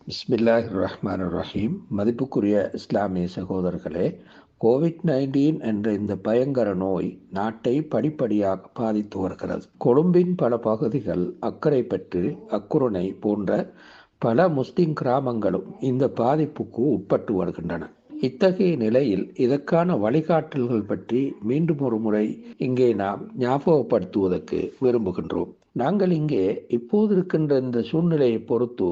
பிஸ்மில்லாஹிர் ரஹ்மானிர் ரஹீம். மதிப்புக்குரிய இஸ்லாமிய சகோதரர்களே, கோவிட்-19 என்ற இந்த பயங்கர நோய் நாட்டை படிப்படியாக பாதித்து வருகிறது. கொழும்பின் பல பகுதிகள், அக்கரைப்பற்று, அக்குரணை போன்ற பல முஸ்லிம் கிராமங்களும் இந்த பாதிப்புக்கு உட்பட்டு வருகின்றன. இத்தகைய நிலையில் இதற்கான வழிகாட்டல்கள் பற்றி மீண்டும் ஒரு முறை இங்கே நாம் ஞாபகப்படுத்துவதற்கு விரும்புகின்றோம். நாங்கள் இங்கே இப்போது இருக்கின்ற இந்த சூழ்நிலையை பொறுத்து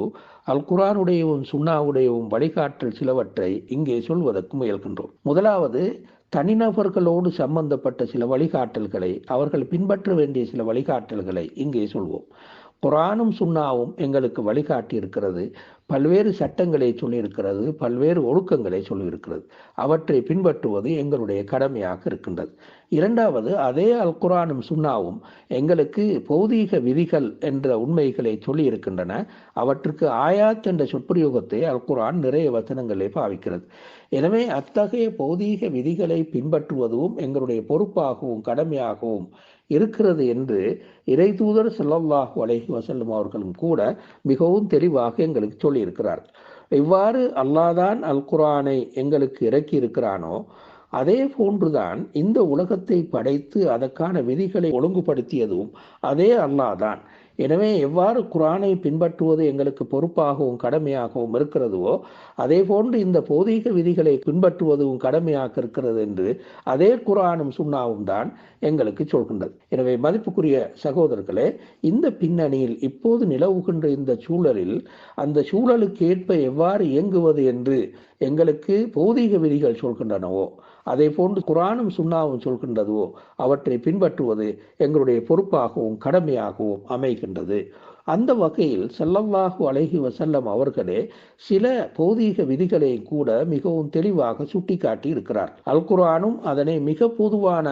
அல் குர்ஆனுடையவும் சுன்னாவுடையவும் வழிகாட்டல் சிலவற்றை இங்கே சொல்வதற்கு முயல்கின்றோம். முதலாவது, தனிநபர்களோடு சம்பந்தப்பட்ட சில வழிகாட்டல்களை, அவர்கள் பின்பற்ற வேண்டிய சில வழிகாட்டல்களை இங்கே சொல்வோம். குர்ஆனும் சுன்னாவும் எங்களுக்கு வழிகாட்டி இருக்கிறது, பல்வேறு சட்டங்களை சொல்லியிருக்கிறது, பல்வேறு ஒழுக்கங்களை சொல்லியிருக்கிறது. அவற்றை பின்பற்றுவது எங்களுடைய கடமையாக இருக்கின்றது. இரண்டாவது, அதே அல் குர்ஆனும் சுன்னாவும் எங்களுக்கு பௌதீக விதிகள் என்ற உண்மைகளை சொல்லியிருக்கின்றன. அவற்றுக்கு ஆயாத் என்ற சொற்பிரயோகத்தை அல் குர்ஆன் நிறைய வசனங்களை பாவிக்கிறது. எனவே அத்தகைய பௌதீக விதிகளை பின்பற்றுவதும் எங்களுடைய பொறுப்பாகவும் கடமையாகவும் இருக்கிறது என்று இறைதூதர் ஸல்லல்லாஹு அலைஹி வஸல்லம் அவர்களும் கூட மிகவும் தெளிவாக எங்களுக்கு சொல்லியிருக்கிறார்கள். இவ்வாறு அல்லாஹ்தான் அல் குர்ஆனை எங்களுக்கு இறக்கி இருக்கிறானோ, அதே போன்றுதான் இந்த உலகத்தை படைத்து அதற்கான விதிகளை ஒழுங்குபடுத்தியதும் அதே அல்லாஹ்தான். எனவே எவ்வாறு குர்ஆனை பின்பற்றுவது எங்களுக்கு பொறுப்பாகவும் கடமையாகவும் இருக்கிறதுவோ, அதே போன்று இந்த பௌதீக விதிகளை பின்பற்றுவதும் கடமையாக இருக்கிறது என்று அதே குர்ஆனும் சுன்னாவும் தான் எங்களுக்கு சொல்கின்றது. எனவே மதிப்புக்குரிய சகோதரர்களே, இந்த பின்னணியில் இப்போது நிலவுகின்ற இந்த சூழலில் அந்த சூழலுக்கு ஏற்ப எவ்வாறு இயங்குவது என்று எங்களுக்கு பௌதீக விதிகள் சொல்கின்றனவோ, அதே போன்று குர்ஆனும் சுன்னாவும் சொல்கின்றதோ அவற்றை பின்பற்றுவது எங்களுடைய பொறுப்பாகவும் கடமையாகவும் அமைகின்றது. அந்த வகையில் ஸல்லல்லாஹு அலைஹி வஸல்லம் அவர்களே சில பௌதீக விதிகளை கூட மிகவும் தெளிவாக சுட்டிக்காட்டி இருக்கிறார். அல் குர்ஆனும் அதனை மிக பொதுவான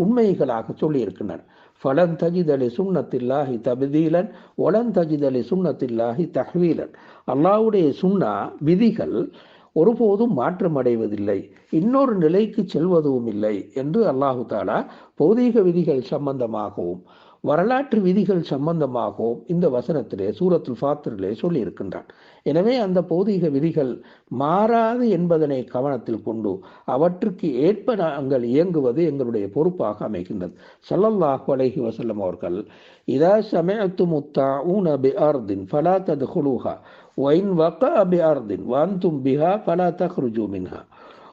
உண்மைகளாக சொல்லியிருக்கின்றனர். ஃபலன் தஜிதலி சுன்னத்தில்லாஹி தப்தீலன் வலன் தஜிதலி சுன்னத்தில்லாஹி தஹ்வீலன். அல்லாஹ்வுடைய சுன்னா விதிகள் ஒருபோதும் மாற்றமடைவதில்லை, இன்னொரு நிலைக்கு செல்வதும் இல்லை என்று அல்லாஹு தாலா பௌதீக விதிகள் சம்பந்தமாகவும் வரலாற்று விதிகள் சம்பந்தமாகவும் இந்த வசனத்திலே சூரத்துல் ஃபாத்திரிலே சொல்லி இருக்கின்றான். எனவே அந்த பௌதீக விதிகள் மாறாது என்பதனை கவனத்தில் கொண்டு அவற்றுக்கு ஏற்ப நாங்கள் இயங்குவது எங்களுடைய பொறுப்பாக அமைகின்றது. ஸல்லல்லாஹு அலைஹி வஸல்லம் அவர்கள், இதா சமிஅத்துமு தாஊன பிஅர்தின் ஃபலா தத்குலூஹா வைன் வகஅ பிஅர்தின் வஅன்தும் பிஹா ஃபலா தக்ருஜூ மின்ஹா.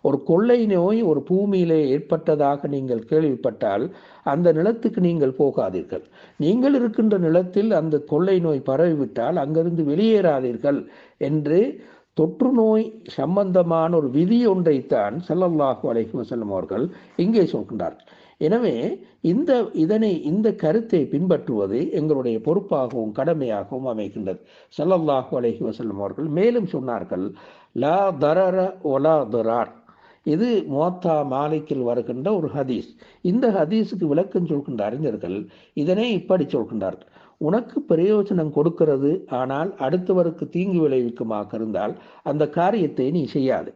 ஒரு கொள்ளை நோய் ஒரு பூமியிலே ஏற்பட்டதாக நீங்கள் கேள்விப்பட்டால் அந்த நிலத்துக்கு நீங்கள் போகாதீர்கள். நீங்கள் இருக்கின்ற நிலத்தில் அந்த கொள்ளை நோய் பரவிவிட்டால் அங்கிருந்து வெளியேறாதீர்கள் என்று தொற்று நோய் சம்பந்தமான ஒரு விதி ஒன்றைத்தான் ஸல்லல்லாஹு அலைஹி வஸல்லம் அவர்கள் இங்கே சொல்கின்றார்கள். எனவே இந்த கருத்தை பின்பற்றுவது எங்களுடைய பொறுப்பாகவும் கடமையாகவும் அமைகின்றது. ஸல்லல்லாஹு அலைஹி வஸல்லம் அவர்கள் மேலும் சொன்னார்கள், லா தரர வலா திரார். இது முவத்தா மாலிக்கில் வருகின்ற ஒரு ஹதீஸ். இந்த ஹதீஸுக்கு விளக்கம் சொல்கின்ற அறிஞர்கள் இதனை இப்படி சொல்கின்றார்கள்: உனக்கு பிரயோஜனம் கொடுக்கிறது, ஆனால் அடுத்தவருக்கு தீங்கு விளைவிக்குமாக இருந்தால் அந்த காரியத்தை நீ செய்யாது.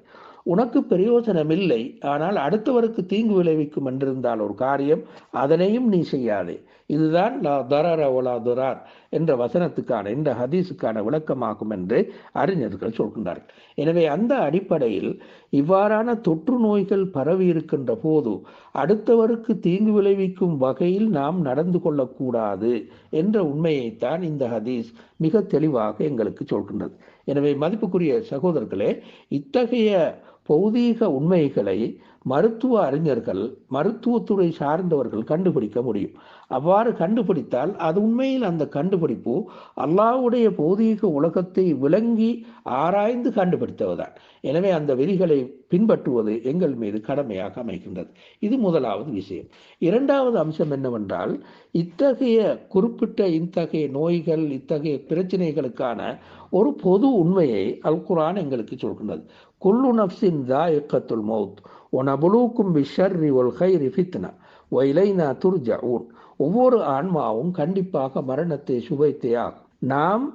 உனக்கு பிரயோஜனம் இல்லை, ஆனால் அடுத்தவருக்கு தீங்கு விளைவிக்கும் என்றிருந்தால் ஒரு காரியம், அதனையும் நீ செய்யாதே. இதுதான் லா தரர வலா திரார் என்ற வசனத்துக்கான இந்த ஹதீஸுக்கான விளக்கமாகும் என்று அறிஞர்கள் சொல்கின்றார்கள். எனவே அந்த அடிப்படையில் இவ்வாறான தொற்று நோய்கள் பரவி இருக்கின்ற போது அடுத்தவருக்கு தீங்கு விளைவிக்கும் வகையில் நாம் நடந்து கொள்ளக்கூடாது என்ற உண்மையைத்தான் இந்த ஹதீஸ் மிக தெளிவாக எங்களுக்கு சொல்கின்றது. எனவே மதிப்புக்குரிய சகோதரர்களே, இத்தகைய பௌதீக உண்மைகளை மருத்துவ அறிஞர்கள், மருத்துவத்துறை சார்ந்தவர்கள் கண்டுபிடிக்க முடியும். அவ்வாறு கண்டுபிடித்தால் அது உண்மையில் அந்த கண்டுபிடிப்பு அல்லாஹ்வுடைய பௌதீக உலகத்தை விளங்கி ஆராய்ந்து கண்டுபிடித்ததுதான். எனவே அந்த விதிகளை பின்பற்றுவது எங்கள் மீது கடமையாக அமைகின்றது. இது முதலாவது விஷயம். இரண்டாவது அம்சம் என்னவென்றால், இத்தகைய நோய்கள், இத்தகைய பிரச்சனைகளுக்கான ஒரு பொது உண்மையை அல் குர்ஆன் எங்களுக்கு சொல்கின்றது. குல்லு நஃப்ஸின் ذائقة الموت ونبلوكم بالشر والخير فتنة وإلينا ترجعون. ஒவ்வொரு ஆன்மாவும் கண்டிப்பாக மரணத்தை சுவைத்தே ஆகும். நாம்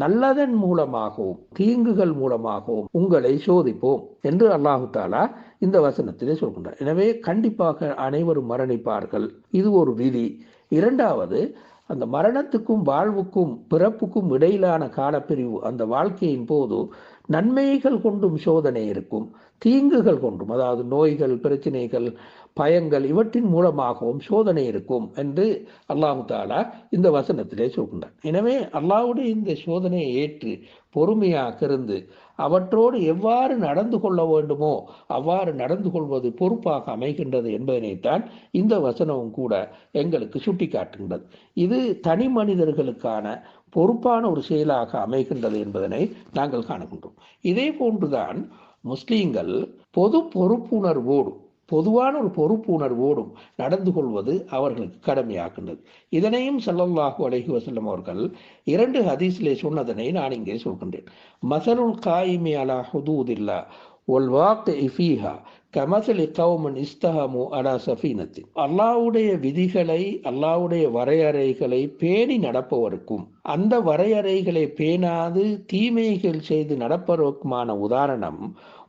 நல்லதன் மூலமாகவும் தீங்குகள் மூலமாகவும் உங்களை சோதிப்போம் என்று அல்லாஹு தாலா இந்த வசனத்திலே சொல்கின்றார். எனவே கண்டிப்பாக அனைவரும் மரணிப்பார்கள், இது ஒரு விதி. இரண்டாவது, அந்த மரணத்துக்கும் வாழ்வுக்கும் பிறப்புக்கும் இடையிலான காலப்பிரிவு, அந்த வாழ்க்கையின் போது நன்மைகள் கொண்டும் சோதனை இருக்கும், தீங்குகள் கொண்டும், அதாவது நோய்கள், பிரச்சனைகள், பயங்கள் இவற்றின் மூலமாகவும் சோதனை இருக்கும் என்று அல்லாஹு தாலா இந்த வசனத்திலே சொல்கின்றார். எனவே அல்லாஹ்வுடைய இந்த சோதனையை ஏற்று பொறுமையாக இருந்து அவற்றோடு எவ்வாறு நடந்து கொள்ள வேண்டுமோ அவ்வாறு நடந்து கொள்வது பொறுப்பாக அமைகின்றது என்பதனைத்தான் இந்த வசனமும் கூட எங்களுக்கு சுட்டி காட்டுகின்றது. இது தனி மனிதர்களுக்கான பொறுப்பான ஒரு செயலாக அமைகின்றது என்பதனை நாங்கள் காணுகின்றோம். இதே போன்றுதான் முஸ்லீம்கள் பொதுவான ஒரு பொறுப்புணர்வோடும் நடந்து கொள்வது அவர்களுக்கு கடமையாகின்றது. இதனையும் ஸல்லல்லாஹு அலைஹி வஸல்லம் அவர்கள் 2 ஹதீஸிலே சொன்னதனை நான் இங்கே சொல்கின்றேன். மஸலுல் காயிமி அலா ஹுதூதில்லாஹ் வல் வாக்கிஇ ஃபீஹா கமஸலி கௌமன் இஸ்தஹமு அலா ஸஃபீனத்தின். அல்லாஹ்வுடைய விதிகளை, அல்லாஹ்வுடைய வரையறைகளை பேணி நடப்பவருக்கும் அந்த வரையறைகளை பேணாது தீமைகள் செய்து நடப்பவருக்குமான உதாரணம்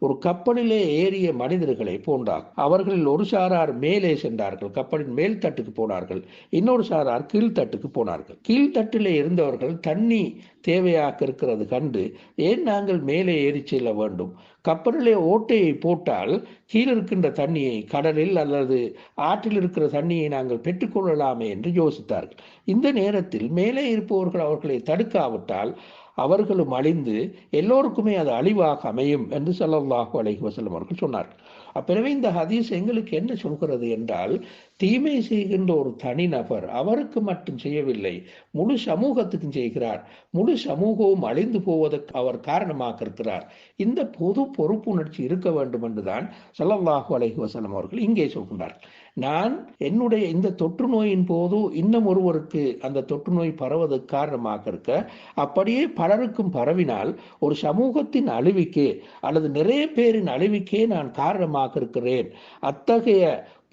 ஒரு கப்பலிலே ஏறிய மனிதர்களை போன்றார். அவர்களில் ஒரு சாரார் மேலே சென்றார்கள், கப்பலின் மேல் தட்டுக்கு போனார்கள். இன்னொரு சாரார் கீழ்த்தட்டுக்கு போனார்கள். கீழ்த்தட்டிலே இருந்தவர்கள் தண்ணி தேவையாக இருக்கிறது கண்டு, ஏன் நாங்கள் மேலே ஏறி செல்ல வேண்டும், கப்பலிலே ஓட்டையை போட்டால் கீழ் இருக்கின்ற தண்ணியை, கடலில் அல்லது ஆற்றில் இருக்கிற தண்ணியை நாங்கள் பெற்றுக்கொள்ளலாமே என்று யோசித்தார்கள். இந்த நேரத்தில் மேலே இருப்பவர்கள் அவர்களை தடுக்காவிட்டால் அவர்களும் அழிந்து எல்லோருக்குமே அது அழிவாக அமையும் என்று ஸல்லல்லாஹு அலைஹி வஸல்லம் அவர்கள் சொன்னார்கள். அப்பவே இந்த ஹதீஸ் எங்களுக்கு என்ன சொல்கிறது என்றால், தீமை செய்கின்ற ஒரு தனிநபர் அவருக்கு மட்டும் செய்யவில்லை, முழு சமூகத்துக்கும் செய்கிறார். முழு சமூகமும் அழிந்து போவதற்கு அவர் காரணமாக இருக்கிறார். இந்த பொது பொறுப்புணர்ச்சி இருக்க வேண்டும் என்றுதான் ஸல்லல்லாஹு அலைஹி வஸல்லம் அவர்கள் இங்கே சொல்கின்றார். நான் என்னுடைய இந்த தொற்று நோயின் போது இன்னும் ஒருவருக்கு அந்த தொற்று நோய் பரவதற்கு காரணமாக இருக்க, அப்படியே பலருக்கும் பரவினால் ஒரு சமூகத்தின் அழிவுக்கே அல்லது நிறைய பேரின் அழிவுக்கே நான் காரணமாக இருக்கிறேன். அத்தகைய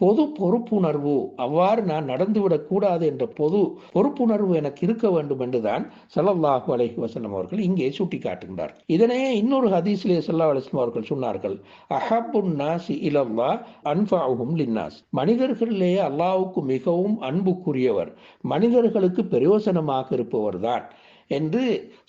பொது பொறுப்புணர்வு, அவ்வாறு நான் நடந்துவிடக் கூடாது என்ற பொது பொறுப்புணர்வு எனக்கு இருக்க வேண்டும் என்றுதான் ஸல்லல்லாஹு அலைஹி வஸல்லம் அவர்கள் இங்கே சுட்டி காட்டுகின்றார். இதனையே இன்னொரு ஹதீஸிலே ஸல்லல்லாஹு அலைஹி வஸல்லம் அவர்கள் சொன்னார்கள், அஹப்புன் நாஸி இலல்லாஹ் அன்ஃபஉஹும் லின்னாஸ். மனிதர்களிலேயே அல்லாஹ்வுக்கு மிகவும் அன்புக்குரியவர், மனிதர்களுக்கு பிரயோசனமாக இருப்பவர் தான் என்று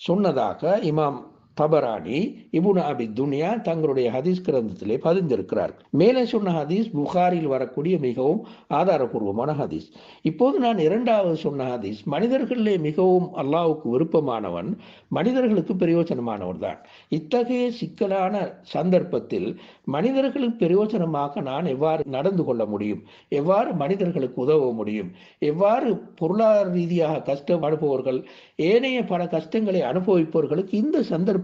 சொன்னதாக இமாம் தபரானி, இப்னு அபி துன்யா தங்களுடைய ஹதீஸ் கிரந்தத்திலே பதிந்திருக்கிறார். மேலே சொன்ன ஹதீஸ் புகாரில் வரக்கூடிய மிகவும் ஆதாரபூர்வமான ஹதீஸ். இப்போது நான் 2வது சொன்ன ஹதீஸ், மனிதர்களிலே மிகவும் அல்லாஹ்வுக்கு விருப்பமானவன், மனிதர்களுக்கு பிரயோஜனமானவர் தான். இத்தகைய சிக்கலான சந்தர்ப்பத்தில் மனிதர்களுக்கு பிரயோஜனமாக நான் எவ்வாறு நடந்து கொள்ள முடியும், எவ்வாறு மனிதர்களுக்கு உதவ முடியும், எவ்வாறு பொருளாதார ரீதியாக கஷ்டப்படுபவர்கள், ஏனைய பல கஷ்டங்களை அனுபவிப்பவர்களுக்கு இந்த சந்தர்ப்பத்திலே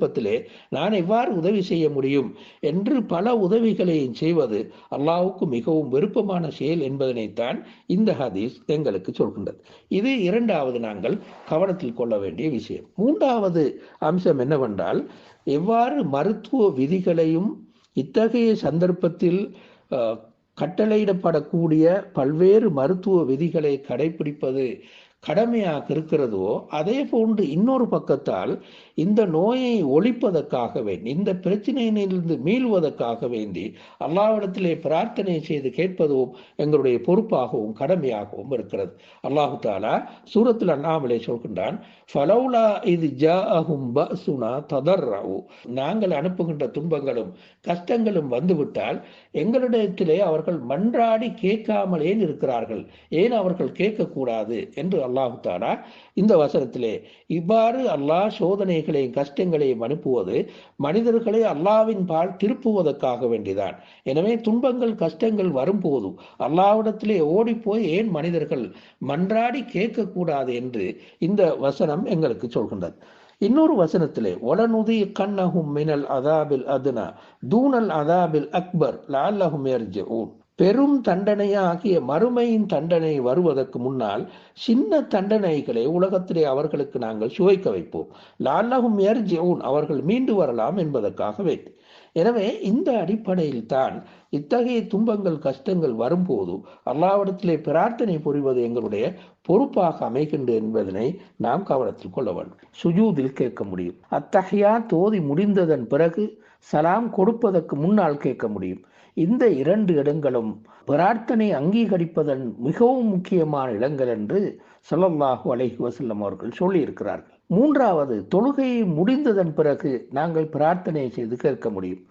நான் எவ்வாறு உதவி செய்ய முடியும் என்று பல உதவிகளையும் செய்வது அல்லாஹ்வுக்கு மிகவும் விருப்பமான செயல் என்பதனைத்தான் இந்த ஹதீஸ் எங்களுக்கு சொல்கின்றது. இது 2வது நாங்கள் கவனத்தில் கொள்ள வேண்டிய விஷயம். 3வது அம்சம் என்னவென்றால், எவ்வாறு மருத்துவ விதிகளையும் இத்தகைய சந்தர்ப்பத்தில் கட்டளையிடப்படக்கூடிய பல்வேறு மருத்துவ விதிகளை கடைபிடிப்பது கடமையாக இருக்கிறதோ, அதே போன்று இன்னொரு பக்கத்தால் இந்த நோயை ஒழிப்பதற்காக வேண்டி, இந்த பிரச்சனையிலிருந்து மீள்வதற்காக வேண்டி அல்லாஹ்விடத்திலே பிரார்த்தனை செய்து கேட்பதும் எங்களுடைய பொறுப்பாகவும் கடமையாகவும் இருக்கிறது. அல்லாஹு தாலா சூரத்துல் அன்ஆமிலே சொல்கின்றான், ஃபலௌலா இத் ஜாஅஹும் பஅஸுனா ததர்ரஉ. நாங்கள் அனுப்புகின்ற துன்பங்களும் கஷ்டங்களும் வந்துவிட்டால் எங்களிடத்திலே அவர்கள் மன்றாடி கேட்காமல் ஏன் இருக்கிறார்கள், ஏன் அவர்கள் கேட்கக்கூடாது என்று அல்லாஹு தாலா இந்த வசனத்திலே, இவ்வாறு அல்லாஹ் சோதனைகளையும் கஷ்டங்களையும் அனுப்புவது மனிதர்களை அல்லாஹ்வின் பால் திருப்புவதற்காக வேண்டிதான். எனவே துன்பங்கள் கஷ்டங்கள் வரும்போது அல்லாஹ்விடத்திலே ஓடிப்போய் ஏன் மனிதர்கள் மன்றாடி கேட்கக்கூடாது என்று இந்த வசனம் எங்களுக்கு சொல்கின்றது. இன்னொரு வசனத்திலே, ஒலனுதி கன்னஹும் மினல் அதாபில் அதுனா தூனல் அதாபில் அக்பர் லஅல்லஹும் யர்ஜிஊன். பெரும் தண்டனையாகிய மறுமையின் தண்டனை வருவதற்கு முன்னால் சின்ன தண்டனைகளை உலகத்திலே அவர்களுக்கு நாங்கள் சுவைக்க வைப்போம். லஅல்லஹும் யர்ஜிஊன், அவர்கள் மீண்டு வரலாம் என்பதற்காக வேண்டி. எனவே இந்த அடிப்படையில் தான் இத்தகைய துன்பங்கள் கஷ்டங்கள் வரும்போது அல்லாஹ்விடத்திலே பிரார்த்தனை புரிவது எங்களுடைய பொறுப்பாக அமைகின்றது என்பதனை நாம் கவனத்தில் கொள்ள வேண்டும். சுஜூதில் கேட்க முடியும், அத்தஹியா தோதி முடிந்ததன் பிறகு சலாம் கொடுப்பதற்கு முன்னால் கேட்க முடியும். இந்த 2 இடங்களும் பிரார்த்தனை அங்கீகரிப்பதன் மிகவும் முக்கியமான இடங்கள் என்று ஸல்லல்லாஹு அலைஹி வஸல்லம் அவர்கள் சொல்லியிருக்கிறார்கள். 3வது, தொழுகையை முடிந்ததன் பிறகு நாங்கள் பிரார்த்தனை செய்து கேட்க முடியும்.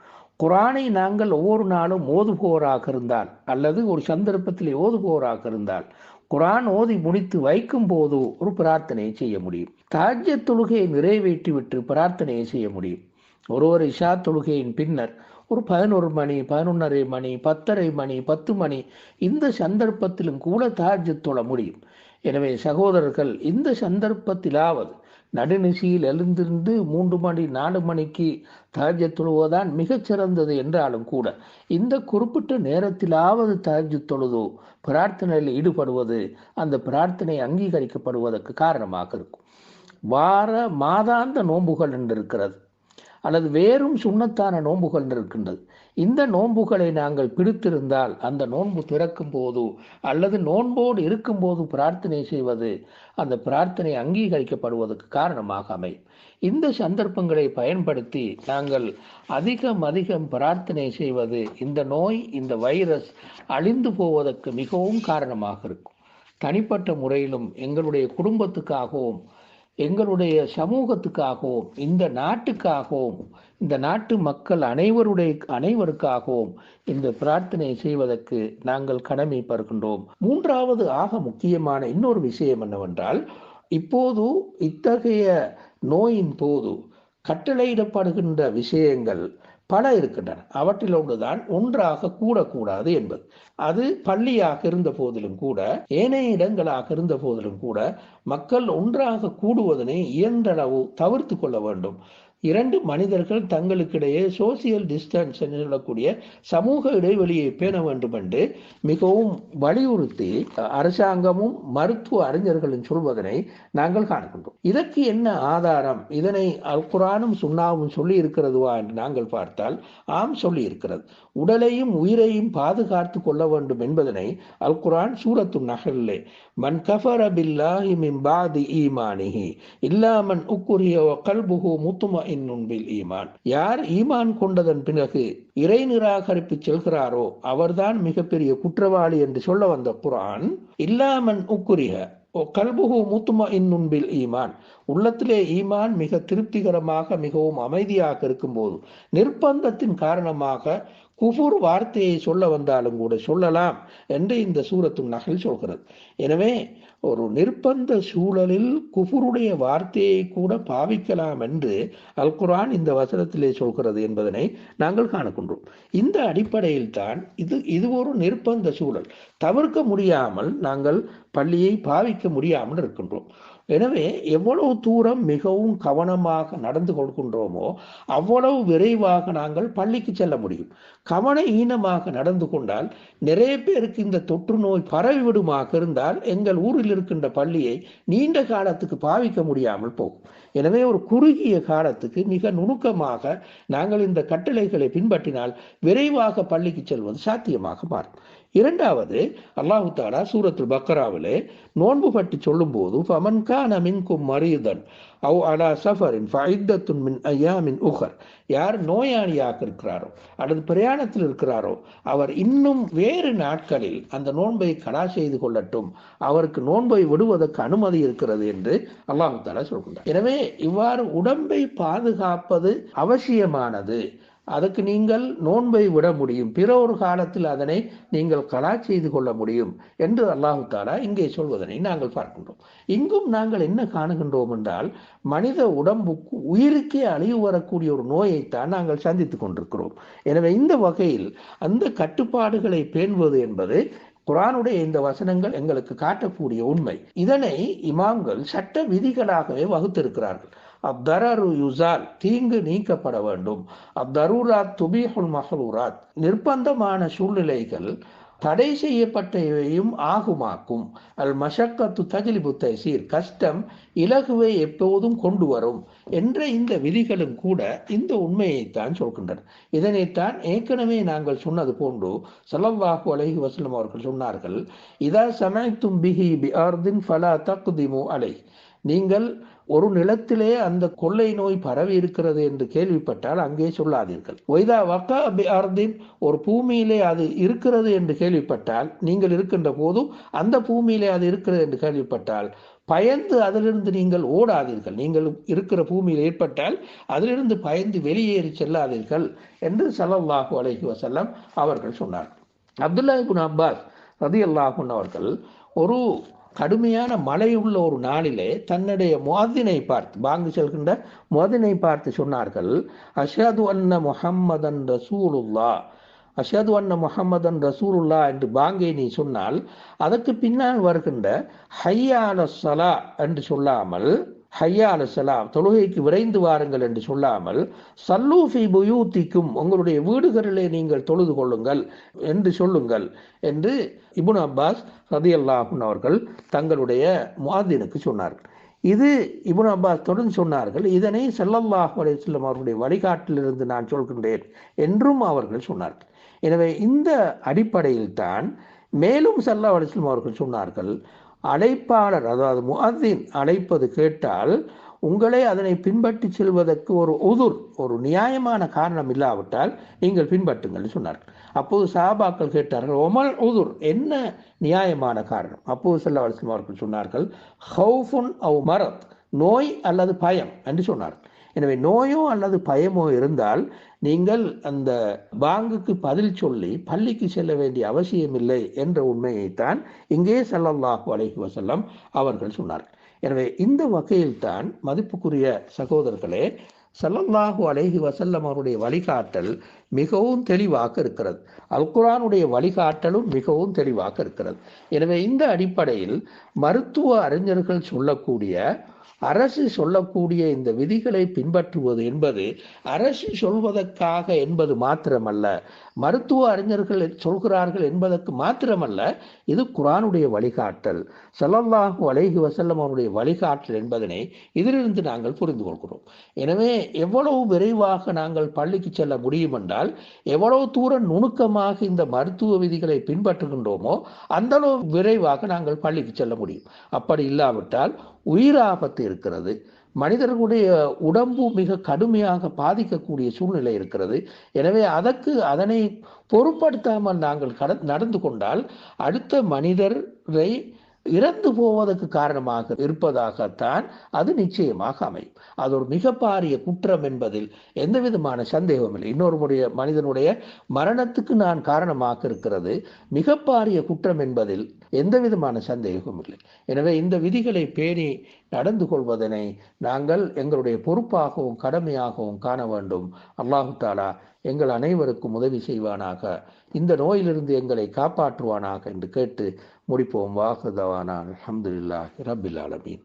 குர்ஆனை நாங்கள் ஒவ்வொரு நாளும் ஓதுபோராக இருந்தால் அல்லது ஒரு சந்தர்ப்பத்தில் ஓதுபோராக இருந்தால் குர்ஆன் ஓதி முடித்து வைக்கும் போது ஒரு பிரார்த்தனையை செய்ய முடியும். தஹஜ்ஜத் தொழுகையை நிறைவேற்றிவிட்டு பிரார்த்தனையை செய்ய முடியும். ஒருவர் இஷா தொழுகையின் பின்னர் ஒரு 11 மணி, 11:30 மணி, 10:30 மணி, 10 மணி இந்த சந்தர்ப்பத்திலும் கூட தஹஜ்ஜத் தொழ முடியும். எனவே சகோதரர்கள், இந்த சந்தர்ப்பத்திலாவது நடுநிசியில் எழுந்திருந்து 3 மணி 4 மணிக்கு தஹஜ்ஜத் தொழுவதுதான் மிகச்சிறந்தது என்றாலும் கூட இந்த குறிப்பிட்ட நேரத்திலாவது தஹஜ்ஜத் தொழுது பிரார்த்தனையில் ஈடுபடுவது அந்த பிரார்த்தனை அங்கீகரிக்கப்படுவதற்கு காரணமாக இருக்கும். மாதாந்த நோன்புகள் என்று இருக்கிறது, அல்லது வேறும் சுண்ணத்தான நோன்புகள் இருக்கின்றது. இந்த நோன்புகளை நாங்கள் பிடித்திருந்தால் அந்த நோன்பு திறக்கும் போது அல்லது நோன்போடு இருக்கும் போது பிரார்த்தனை செய்வது அந்த பிரார்த்தனை அங்கீகரிக்கப்படுவதற்கு காரணமாக அமையும். இந்த சந்தர்ப்பங்களை பயன்படுத்தி நாங்கள் அதிகம் பிரார்த்தனை செய்வது இந்த நோய், இந்த வைரஸ் அழிந்து போவதற்கு மிகவும் காரணமாக இருக்கும். தனிப்பட்ட முறையிலும் எங்களுடைய குடும்பத்துக்காகவும் எங்களுடைய சமூகத்துக்காகவும் இந்த நாட்டுக்காகவும் இந்த நாட்டு மக்கள் அனைவருக்காகவும் இந்த பிரார்த்தனை செய்வதற்கு நாங்கள் கடமைப்படுகின்றோம். 3வது ஆக முக்கியமான இன்னொரு விஷயம் என்னவென்றால், இப்போது இத்தகைய நோயின் போது கட்டளையிடப்படுகின்ற விஷயங்கள் பல இருக்கின்றன. அவற்றில் ஒன்றுதான் ஒன்றாக கூடக்கூடாது என்பது. அது பள்ளியாக இருந்த போதிலும் கூட, ஏனைய இடங்களாக இருந்த போதிலும் கூட மக்கள் ஒன்றாக கூடுவதனை இயன்றளவு தவிர்த்து கொள்ள வேண்டும். 2 மனிதர்கள் தங்களுக்கிடையே சோசியல் டிஸ்டன்ஸ் என்று சொல்லக்கூடிய சமூக இடைவெளியை பேண வேண்டும் என்று மிகவும் வலியுறுத்தி அரசாங்கமும் மருத்துவ அறிஞர்களும் சொல்வதனை நாங்கள் காண்கின்றோம். இதற்கு என்ன ஆதாரம்? இதனை அல் குர்ஆனும் சுன்னாவும் சொல்லி இருக்கிறதுவா என்று நாங்கள் பார்த்தால் ஆம், சொல்லி இருக்கிறது. உடலையும் உயிரையும் பாதுகாத்து கொள்ள வேண்டும் என்பதனை அல் குர்ஆன் சூரத்து நஹ்லிலே மன் கஃபர பில்லாஹி மின் பாதி ஈமானிஹி இல்லா மன் உக்ரிஹ வ கல்புஹு முத்மஇன்னுன் பில் ஈமான், யார் ஈமான் கொண்டதன் பிறகு இறை நிராகரிப்பு செல்கிறாரோ அவர்தான் மிகப்பெரிய குற்றவாளி என்று சொல்ல வந்த குர்ஆன் இல்லா மன் உக்ரிஹ கல்புஹு முத்மஇன்னுன் பில் ஈமான், உள்ளத்திலே ஈமான் மிக திருப்திகரமாக மிகவும் அமைதியாக இருக்கும்போது நிர்பந்தத்தின் காரணமாக குஃபுர் வார்த்தையை சொல்ல வந்தாலும் கூட சொல்லலாம் என்று இந்த சூரத்து நஹ்ல் சொல்கிறது. எனவே ஒரு நிர்பந்த சூழலில் குஃபுருடைய வார்த்தையை கூட பாவிக்கலாம் என்று அல் குர்ஆன் இந்த வசனத்திலே சொல்கிறது என்பதனை நாங்கள் காணுகின்றோம். இந்த அடிப்படையில் தான் இது ஒரு நிர்பந்த சூழல், தவிர்க்க முடியாமல் நாங்கள் பள்ளியை பாவிக்க முடியாமல் இருக்கின்றோம். எனவே எவ்வளவு தூரம் மிகவும் கவனமாக நடந்து கொள்கின்றோமோ அவ்வளவு விரைவாக நாங்கள் பள்ளிக்கு செல்ல முடியும். கவன ஈனமாக நடந்து கொண்டால் நிறைய பேருக்கு இந்த தொற்று நோய் பரவிவிடுமாக இருந்தால் எங்கள் ஊரில் இருக்கின்ற பள்ளியை நீண்ட காலத்துக்கு பாவிக்க முடியாமல் போகும். எனவே ஒரு குறுகிய காலத்துக்கு மிக நுணுக்கமாக நாங்கள் இந்த கட்டளைகளை பின்பற்றினால் விரைவாக பள்ளிக்கு செல்வது சாத்தியமாக மாறும். 2வது, அல்லாஹு தஆலா சூரத்துல் பக்ராவிலே நோன்பு பற்றி சொல்லும் போது ஃபமன் கான மின்கும் மரீதன் அவ் அலா சஃபரின் ஃபஇத்தத்துன் மின் அய்யாமின் உகர், யார் நோயாளியாக இருக்கிறாரோ அல்லது பிரயாணத்தில் இருக்கிறாரோ அவர் இன்னும் வேறு நாட்களில் அந்த நோன்பை கலா செய்து கொள்ளட்டும், அவருக்கு நோன்பை விடுவதற்கு அனுமதி இருக்கிறது என்று அல்லாஹு தஆலா சொல்கின்றார். எனவே இவ்வாறு உடம்பை பாதுகாப்பது அவசியமானது. அதுக்கு நீங்கள் நோன்பை விட முடியும், பிற ஒரு காலத்தில் அதனை நீங்கள் கலா செய்து கொள்ள முடியும் என்று அல்லாஹு தஆலா இங்கே சொல்வதனை நாங்கள் பார்க்கின்றோம். இங்கும் நாங்கள் என்ன காணுகின்றோம் என்றால், மனித உடம்புக்கு உயிருக்கே அழிவு வரக்கூடிய ஒரு நோயைத்தான் நாங்கள் சந்தித்துக் கொண்டிருக்கிறோம். எனவே இந்த வகையில் அந்த கட்டுப்பாடுகளை பேணுவது என்பது குர்ஆனுடைய இந்த வசனங்கள் எங்களுக்கு காட்டக்கூடிய உண்மை. இதனை இமாம்கள் சட்ட விதிகளாகவே வகுத்திருக்கிறார்கள். அப்தரரு யுசால், தீங்கு நீக்கப்பட வேண்டும். அப்தரூராத் துபீஹுல் மஹ்ரூராத், நிர்பந்தமான சூழ்நிலைகள் தடை செய்யப்பட்டவையும் ஆகுமாக்கும். அல் மஷக்கத்து தஜ்லிபு தைசீர், கஷ்டம் இலகுவை எப்போதும் கொண்டு வரும் என்ற இந்த விதிகளும் கூட இந்த உண்மையைத்தான் சொல்கின்றன. இதனைத்தான் ஏற்கனவே நாங்கள் சொன்னது போன்று ஸல்லல்லாஹு அலைஹி வஸல்லம் அவர்கள் சொன்னார்கள், இதா சமஅத்தும் பிஹி பிஅர்தின் ஃபலா தக்திமு அலைஹ், நீங்கள் ஒரு நிலத்திலே அந்த கொள்ளை நோய் பரவி இருக்கிறது என்று கேள்விப்பட்டால் அங்கே சொல்லாதீர்கள். ஒய்தா வக்கா அர்தின், ஒரு பூமியிலே அது இருக்கிறது என்று கேள்விப்பட்டால், நீங்கள் இருக்கின்ற போதும் அந்த பூமியிலே அது இருக்கிறது என்று கேள்விப்பட்டால் பயந்து அதிலிருந்து நீங்கள் ஓடாதீர்கள். நீங்கள் இருக்கிற பூமியில் ஏற்பட்டால் அதிலிருந்து பயந்து வெளியேறி செல்லாதீர்கள் என்று ஸல்லல்லாஹு அலைஹி வஸல்லம் அவர்கள் சொன்னார். அப்துல்லா இப்னு அப்பாஸ் ரலியல்லாஹு அன்ஹு அவர்கள் ஒரு கடுமையான மழை உள்ள ஒரு நாளிலே தன்னுடைய முஅத்தினை பார்த்து, பாங்கு செல்கின்ற முஅத்தினை பார்த்து சொன்னார்கள், அஷ்ஹது அன்ன முஹம்மதன் ரசூலுல்லாஹ், அஷ்ஹது அன்ன முஹம்மதன் ரசூலுல்லாஹ் என்று பாங்கை நீ சொன்னால் அதற்கு பின்னால் வருகின்ற ஹய்யா அலஸ் ஸலா என்று சொல்லாமல், ஹய்யா அலஸ் ஸலா தொழுகைக்கு விரைந்து வாருங்கள் என்று சொல்லாமல், ஸல்லூ ஃபீ புயூத்திக்கும், உங்களுடைய வீடுகளிலே நீங்கள் தொழுது கொள்ளுங்கள் என்று சொல்லுங்கள் என்று இப்னு அப்பாஸ் ரலியல்லாஹு அன்ஹு அவர்கள் தங்களுடைய முஅத்தினுக்கு சொன்னார்கள். இது இப்னு அப்பாஸ் தொடர்ந்து சொன்னார்கள், இதனை ஸல்லல்லாஹு அலைஹி வஸல்லம் அவர்களுடைய வழிகாட்டிலிருந்து நான் சொல்கின்றேன் என்றும் அவர்கள் சொன்னார்கள். எனவே இந்த அடிப்படையில் தான் மேலும் ஸல்லல்லாஹு அலைஹி வஸல்லம் அவர்கள் சொன்னார்கள், அழைப்பாளர் அதாவது முஅத்தின் அழைப்பது கேட்டால் உங்களே அதனை பின்பற்றி செல்வதற்கு ஒரு நியாயமான காரணம் இல்லாவிட்டால் நீங்கள் பின்பற்றுங்கள் சொன்னார்கள். அப்போது சஹாபாக்கள் கேட்டார்கள், ஒமல் உதுர், என்ன நியாயமான காரணம்? அப்போது ஸல்லல்லாஹு அலைஹி வஸல்லம் அவர்கள் சொன்னார்கள், ஹவுஃபுன் அவ் மரத், நோய் அல்லது பயம் என்று சொன்னார்கள். எனவே நோயோ அல்லது பயமோ இருந்தால் நீங்கள் அந்த பாங்குக்கு பதில் சொல்லி பள்ளிக்கு செல்ல வேண்டிய அவசியம் இல்லை என்ற உண்மையைத்தான் இங்கே ஸல்லல்லாஹு அலைஹி வஸல்லம் அவர்கள் சொன்னார்கள். எனவே இந்த வகையில் தான் மதிப்புக்குரிய சகோதரர்களே, ஸல்லல்லாஹு அலைஹி வஸல்லம் அவருடைய வழிகாட்டல் மிகவும் தெளிவாக இருக்கிறது. அல் குர்ஆனுடைய வழிகாட்டலும் மிகவும் தெளிவாக இருக்கிறது. எனவே இந்த அடிப்படையில் மருத்துவ அறிஞர்கள் சொல்லக்கூடிய, அரசு சொல்லக்கூடிய இந்த விதிகளை பின்பற்றுவது என்பது அரசு சொல்வதற்காக என்பது மாத்திரமல்ல, மருத்துவ அறிஞர்கள் சொல்கிறார்கள் என்பதற்கு மாத்திரமல்ல, இது குர்ஆனுடைய வழிகாட்டல், ஸல்லல்லாஹு அலைஹி வஸல்லம் அவருடைய வழிகாட்டல் என்பதனை இதிலிருந்து நாங்கள் புரிந்து கொள்கிறோம். எனவே எவ்வளவு விரைவாக நாங்கள் பள்ளிக்கு செல்ல முடியும் என்றால், எவ்வளவு தூரம் நுணுக்கமாக இந்த மருத்துவ விதிகளை பின்பற்றுகின்றோமோ அந்த அளவு விரைவாக நாங்கள் பள்ளிக்கு செல்ல முடியும். அப்படி இல்லாவிட்டால் உயிராபத்து இருக்கிறது, மனிதர்களுடைய உடம்பு மிக கடுமையாக பாதிக்கக்கூடிய சூழ்நிலை இருக்கிறது. எனவே அதனை பொருட்படுத்தாமல் நாங்கள் நடந்து கொண்டால் அடுத்த மனிதரை இறந்து போவதற்கு காரணமாக இருப்பதாகத்தான் அது நிச்சயமாக அமையும். அது ஒரு மிக பாரிய குற்றம் என்பதில் எந்த விதமான சந்தேகமும் இல்லை. இன்னொரு மனிதனுடைய மரணத்துக்கு நான் காரணமாக இருக்கிறது மிக பாரிய குற்றம் என்பதில் எந்த விதமான சந்தேகமும் இல்லை. எனவே இந்த விதிகளை பேணி நடந்து கொள்வதனை நாங்கள் எங்களுடைய பொறுப்பாகவும் கடமையாகவும் காண வேண்டும். அல்லாஹு தஆலா எங்கள் அனைவருக்கும் உதவி செய்வானாக, இந்த நோயிலிருந்து எங்களை காப்பாற்றுவானாக என்று கேட்டு முடிப்போம். வாஹிர் தவானா அல்ஹம்துலில்லாஹி ரப்பில் ஆலமீன்.